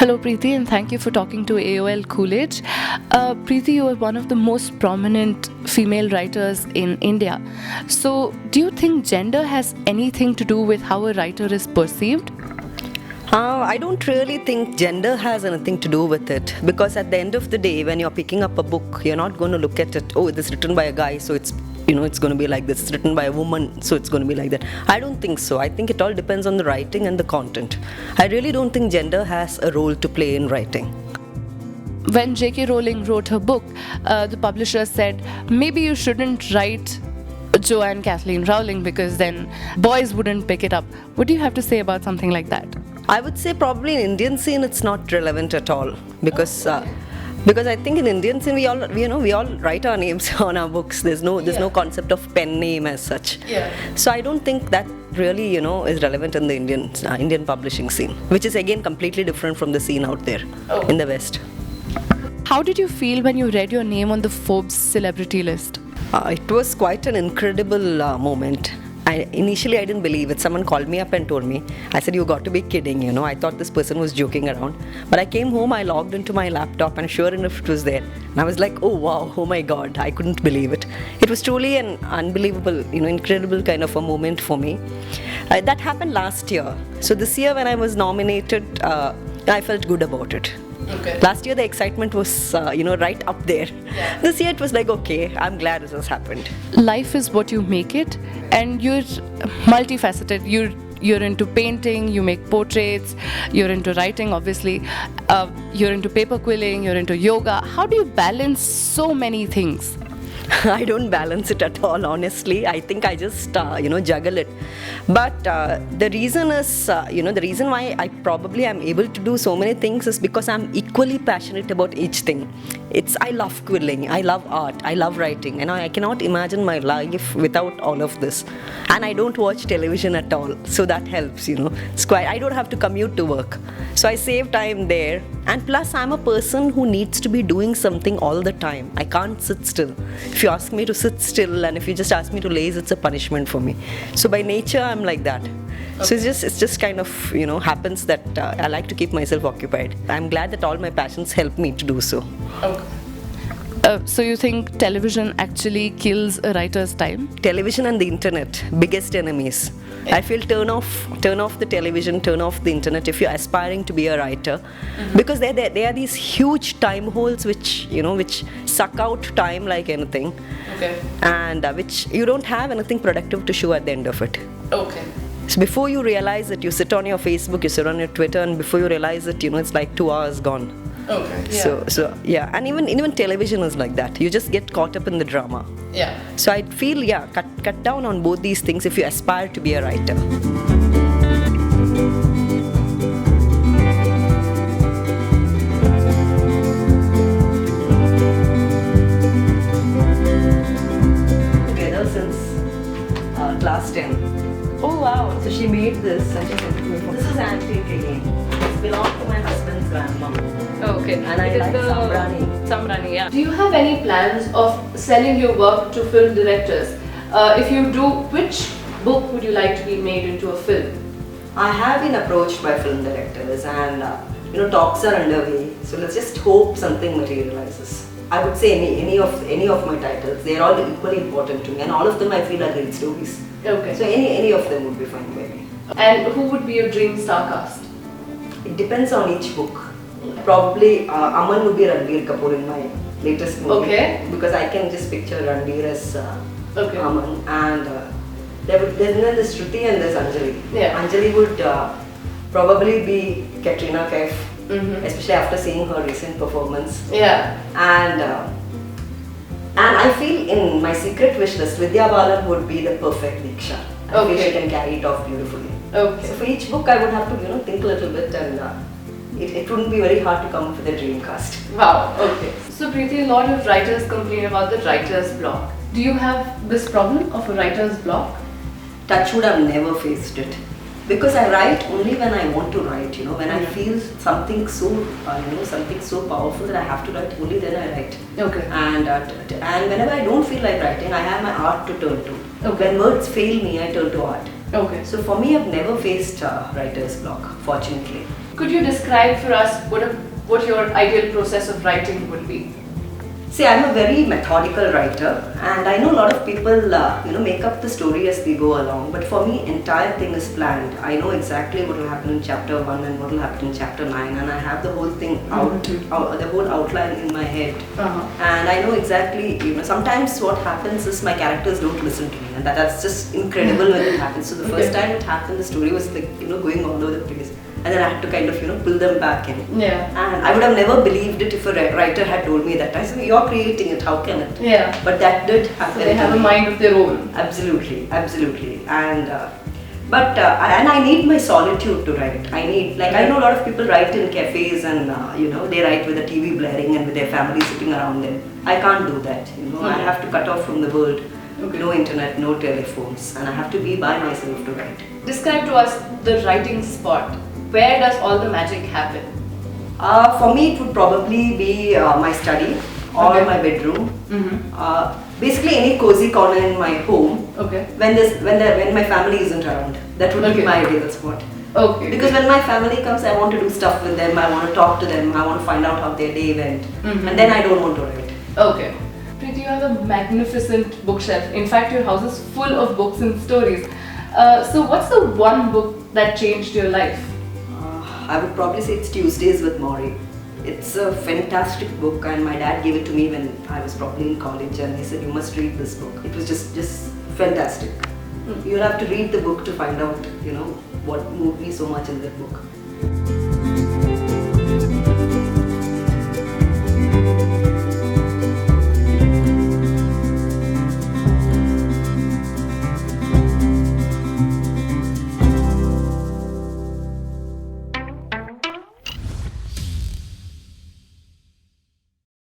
Hello, Preeti, and thank you for talking to AOL CoolAge. Preeti, you are one of the most prominent female writers in India. So, do you think gender has anything to do with how a writer is perceived? I don't really think gender has anything to do with it, because at the end of the day, when you're picking up a book, you're not going to look at it, oh, this is written by a guy, so it's going to be like this. It's written by a woman, so it's going to be like that. I don't think so. I think it all depends on the writing and the content. I really don't think gender has a role to play in writing. When J.K. Rowling wrote her book, the publisher said, maybe you shouldn't write Joanne Kathleen Rowling because then boys wouldn't pick it up. What do you have to say about something like that? I would say probably in Indian scene it's not relevant at all, because I think in Indian scene we all write our names on our books. There's no concept of pen name as such. Yeah. So I don't think that really is relevant in the Indian publishing scene, which is again completely different from the scene out there in the West. How did you feel when you read your name on the Forbes celebrity list? It was quite an incredible moment. Initially I didn't believe it. Someone called me up and told me. I said, you got to be kidding, I thought this person was joking around. But I came home, I logged into my laptop, and sure enough it was there. And I was like, oh wow, oh my god, I couldn't believe it. It was truly an unbelievable, incredible kind of a moment for me. That happened last year. So this year when I was nominated, I felt good about it. Okay. Last year the excitement was, right up there. Yeah. This year it was like, okay, I'm glad this has happened. Life is what you make it, and you're multifaceted. You're into painting, you make portraits, you're into writing, obviously, you're into paper quilling, you're into yoga. How do you balance so many things? I don't balance it at all, honestly. I think I just, juggle it. But the reason is, the reason why I probably am able to do so many things is because I'm equally passionate about each thing. I love quilling, I love art, I love writing, and I cannot imagine my life without all of this. And I don't watch television at all, so that helps, It's quite, I don't have to commute to work. So I save time there. And plus, I'm a person who needs to be doing something all the time. I can't sit still. If you ask me to sit still and if you just ask me to laze, it's a punishment for me. So by nature, I'm like that. Okay. So it's just kind of, happens that I like to keep myself occupied. I'm glad that all my passions help me to do so. Okay. So you think television actually kills a writer's time? Television and the internet, biggest enemies. I feel turn off the television, turn off the internet if you're aspiring to be a writer, because there are these huge time holes which suck out time like anything, and which you don't have anything productive to show at the end of it. Okay. So before you realize it, you sit on your Facebook, you sit on your Twitter, and before you realize it, it's like 2 hours gone. Okay. Yeah. So yeah, and even television is like that. You just get caught up in the drama. Yeah. So I feel cut down on both these things if you aspire to be a writer. Together since class 10. Oh wow. So she made this and she sent it to me. This is antique again. It belonged to my husband's grandma. Okay. And I like Sambrani. Sambrani, yeah. Do you have any plans of selling your work to film directors? If you do, which book would you like to be made into a film? I have been approached by film directors, and talks are underway. So let's just hope something materializes. I would say any of my titles, they are all equally important to me, and all of them I feel are great stories. Okay. So any of them would be fine by me. And who would be your dream star cast? It depends on each book. Probably Aman would be Ranbir Kapoor in my latest movie. Okay. Because I can just picture Ranbir as Okay. Aman, and there's Shruti and there's Anjali. Yeah. Anjali would probably be Katrina Kaif, especially after seeing her recent performance. Yeah. And I feel in my secret wish list, Vidya Balan would be the perfect Diksha. I feel she can carry it off beautifully. Okay. So for each book, I would have to think a little bit, and it wouldn't be very hard to come up with a dream cast. Wow. Okay. So Preeti, a lot of writers complain about the writer's block. Do you have this problem of a writer's block? Touchwood, I've never faced it. Because I write only when I want to write, when I feel something so, something so powerful that I have to write, only then I write. Okay. And whenever I don't feel like writing, I have my art to turn to. Okay. When words fail me, I turn to art. Okay. So for me, I've never faced writer's block, fortunately. Could you describe for us what your ideal process of writing would be? See, I'm a very methodical writer, and I know a lot of people, make up the story as they go along. But for me, entire thing is planned. I know exactly what will happen in chapter 1 and what will happen in chapter 9, and I have the whole thing the whole outline in my head. And I know exactly, sometimes what happens is my characters don't listen to me, and that's just incredible when it happens. So the first time it happened, the story was like, going all over the place. And then I had to kind of, pull them back in. Yeah. And I would have never believed it if a writer had told me that. I said, you're creating it, how can it? Yeah. But that did happen. So they have a mind of their own. Absolutely, absolutely. And I need my solitude to write. I know a lot of people write in cafes and, they write with the TV blaring and with their family sitting around them. I can't do that, I have to cut off from the world. Okay. No internet, no telephones, and I have to be by myself to write. Describe to us the writing spot. Where does all the magic happen? For me, it would probably be my study or my bedroom. Basically, any cozy corner in my home. Okay. When my family isn't around, that would be my ideal spot. Okay. Because when my family comes, I want to do stuff with them. I want to talk to them. I want to find out how their day went, and then I don't want to write. Okay. Preeti, you have a magnificent bookshelf. In fact, your house is full of books and stories. So, what's the one book that changed your life? I would probably say it's Tuesdays with Maury. It's a fantastic book, and my dad gave it to me when I was probably in college, and he said, you must read this book. It was just fantastic. You'll have to read the book to find out, what moved me so much in that book.